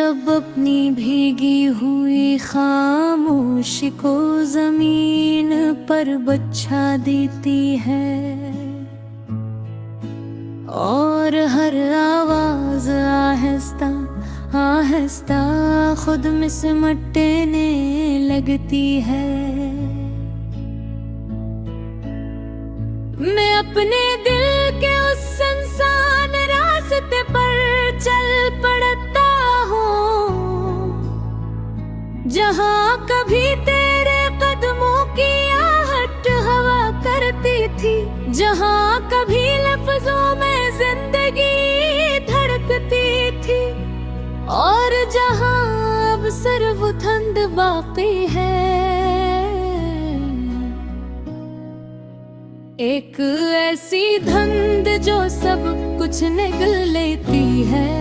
जब अपनी भीगी हुई खामोशी को जमीन पर बच्चा देती है और हर आवाज आहिस्ता आहिस्ता खुद में सिमटने लगती है। मैं अपने दिल के उस सुनसान रास्ते पर चल पड़ता हूँ जहाँ कभी तेरे कदमों की आहट हवा करती थी, जहाँ कभी लफ्जों में जिंदगी धड़कती थी और जहाँ अब सिर्फ धुंध बाकी है। एक ऐसी धुंध जो सब कुछ निगल लेती है।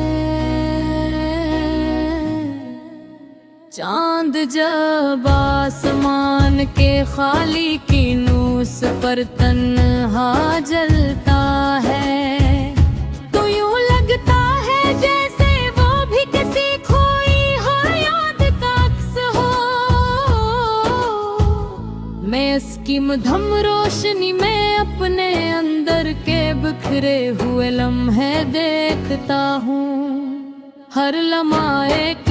चांद जब आसमान के खाली की नूस पर तन्हा जलता है तो यूं लगता है जैसे वो भी किसी खोई हो याद का अक्स हो। मैं इसकी मधुम रोशनी में अपने अंदर के बिखरे हुए लम्हे देखता हूँ। हर लम्हा एक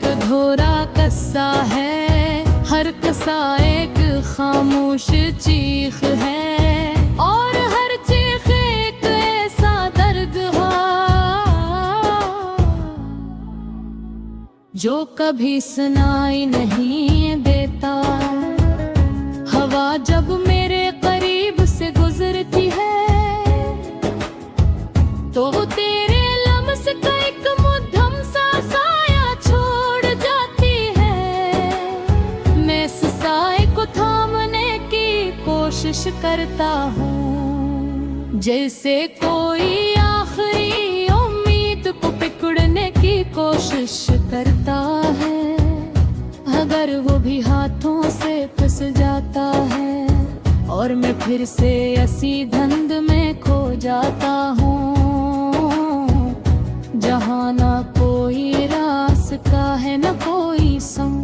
अधूरा किस्सा है, हर किस्सा एक खामोश चीख है और हर चीख एक ऐसा दर्द हो जो कभी सुनाई नहीं देता। हवा जब मेरे करीब से गुजरती है तो वो तेरे लम्स का एक मध्यम सा साया छोड़ जाती है। मैं इस साए को थामने की कोशिश करता हूँ जैसे कोई आखिरी उम्मीद को पकड़ने की कोशिश करता है। अगर वो भी हाथों से फंस जाता है और मैं फिर से ऐसी धुंध में खो जाता हूँ जहाँ ना कोई रास्ता है ना कोई संग।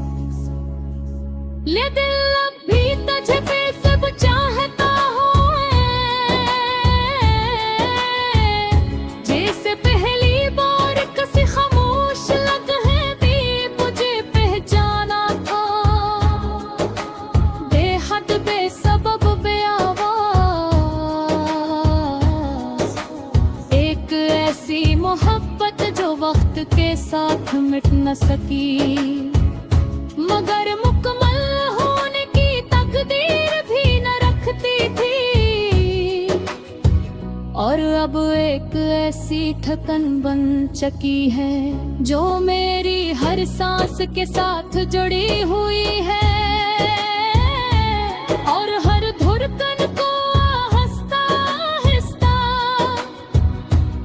ले दिल अब भी तुझे पे सब चाहता हूँ जैसे पहली बार किसी खामोश लम्हे भी मुझे पहचाना था। बेहद बेसबब बेआवाज एक ऐसी मोहब्बत जो वक्त के साथ मिट न सकी मगर मुकम्मल होने की तकदीर भी न रखती थी और अब एक ऐसी ठकन बन चुकी है जो मेरी हर सांस के साथ जुड़ी हुई है और हर धड़कन को आहिस्ता आहिस्ता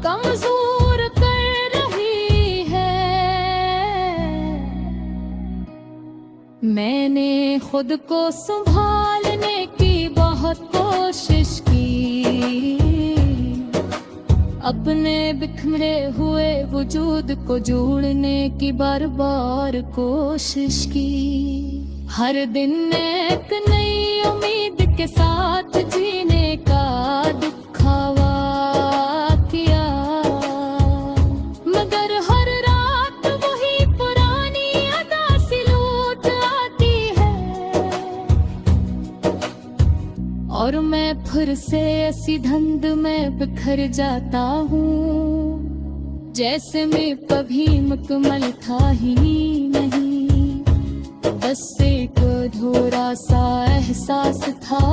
कमजोर कर रही है। मैंने खुद को संभालने की बहुत कोशिश की, अपने बिखरे हुए वजूद को जोड़ने की बार बार कोशिश की। हर दिन एक नई उम्मीद के साथ जीने का दिखावा किया मगर हर रात वही पुरानी अदा सी लौट आती है और मैं फिर से ऐसी धुंध में बिखर जाता हूँ जैसे मैं कभी मुकम्मल था ही नहीं। बस एक अधूरा सा एहसास था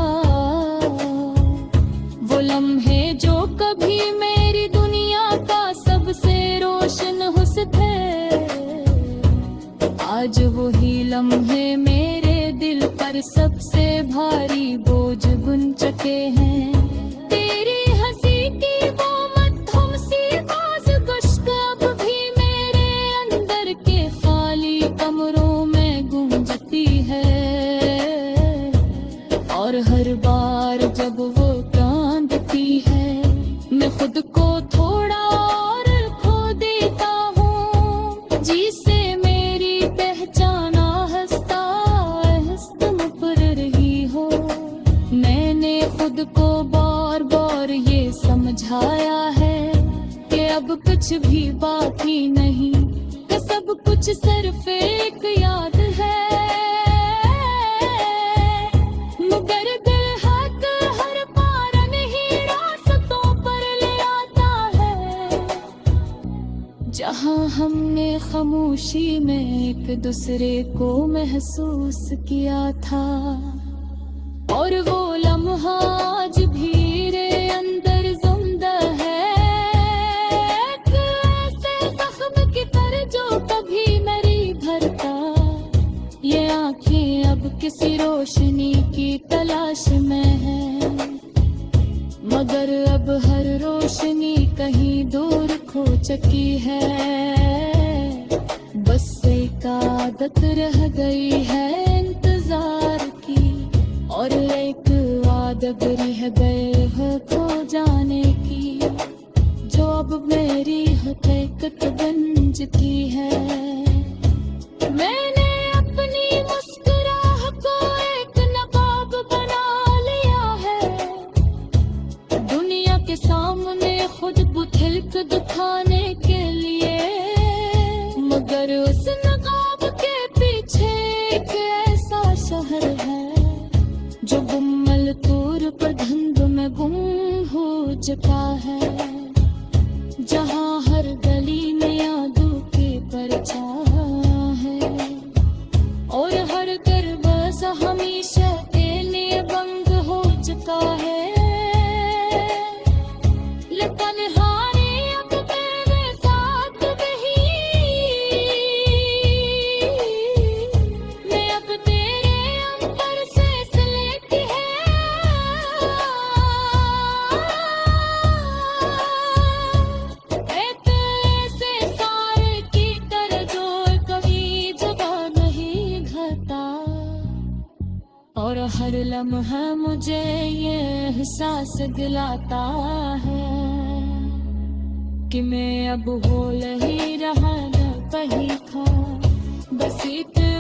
वो लम्हे जो कभी मेरी दुनिया का सबसे रोशन हुस्न थे आज वही लम्हे मेरे दिल पर सबसे भारी बोझ बुन चुके हैं। तेरी हंसी की वो मधुम सी बाज गुश्क अब भी मेरे अंदर के खाली कमरों में गूंजती है और हर बार जब वो कांदती है मैं खुद को थोड़ा और खो देता हूँ जिसे खामोशी में एक दूसरे को महसूस किया था, और वो लम्हा आज भी रे अंदर जिंदा है। एक ऐसे जख्म की तरह जो कभी नहीं भरता, ये आंखें अब किसी रोशनी की तलाश में है, मगर अब हर रोशनी कहीं दूर खो चुकी है। बस एक आदत रह गई है इंतजार की, और एक आदत रह गए है खो जाने की, जो अब मेरी हकीकत बन चुकी है। मैंने अपनी मुस्कुराहट को एक नकाब बना लिया है, दुनिया के सामने खुद बुथिलक दिखाने के लिए, मगर उस नकाब के पीछे एक ऐसा शहर है जो गुम्मल तूर पर धुंध में गुम हो चुका है, जहाँ हर गली में यादों की परछाई है, और हर घर बस हमेशा के लिए बंद हो चुका है। और हर लम्हा मुझे ये एहसास दिलाता है कि मैं अब हो नहीं रहा न कहीं था, बस इतना